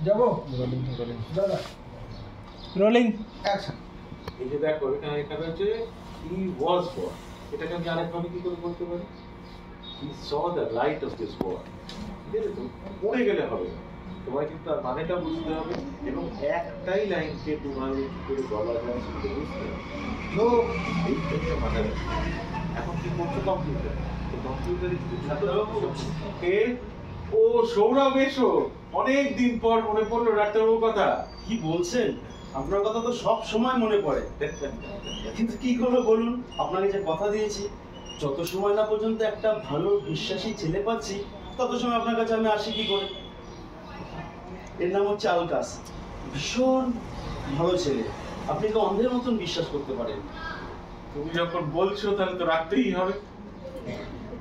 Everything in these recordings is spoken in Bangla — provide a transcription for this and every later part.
যাবো রোলিং অ্যাকশন। এই যে দেখো এখানে হচ্ছে হি ওয়াজ বর্ন, এটাকে আমি আরেকভাবে কি করে বলতে পারি? He's the light of this world. ঠিক আছে, তো পড়ে গেলে হবে না, তোমার কিন্তু তার মানেটা বুঝতে হবে এবং একটাই লাইনকে তোমার কি করে বলা যায় সেটা বুঝতে হবে। তো এই একটা মানে এখন কি করছো কম্পিউটার, তো কম্পিউটারে কিছু ছাত্র কে ও সৌরভ এসো, অনেক দিন পর মনে পড়লো ডাক্তারবাবুর কথা। কি বলছেন? আপনার কথা তো সব সময় মনে পড়ে, কিন্তু কি করবো বলুন, আপনাকে যে কথা দিয়েছি যত সময় না পর্যন্ত একটা ভালো বিশ্বাসী ছেলে পাচ্ছি তত সময় আপনার কাছে আমি আসি কি করে। এর নাম হচ্ছে আলকাস, ভীষণ ভালো ছেলে, আপনি তো অন্ধের মতন বিশ্বাস করতে পারেন। তুমি যখন বলছো তাহলে তো রাখতেই হবে।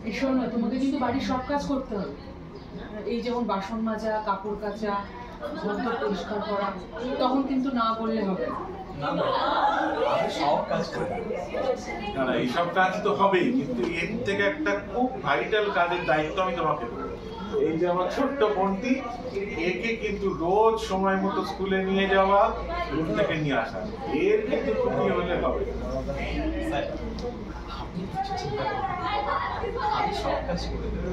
ভীষণ নয়, তোমাকে কিন্তু বাড়ির সব কাজ করতে হবে, এই যেমন বাসন মাজা, কাপড় কাচা, ঘর পরিষ্কার করা, তখন কিন্তু না বললে হবে না। সব কাজ করি না না, এইসব কাজ তো হবেই, কিন্তু এর থেকে একটা খুব ভাইটাল কাজের দায়িত্ব আমি তোমাকে দেবো। এই যে আমার ছোট্ট বোনটি, একে কিন্তু রোজ সময় মতো স্কুলে নিয়ে যাওয়া, স্কুল থেকে নিয়ে আসা, এর কিন্তু তুমি হলে হবে। আপনি কিছু চিন্তা করবেন না, আমি সব কাজ করে দেবো।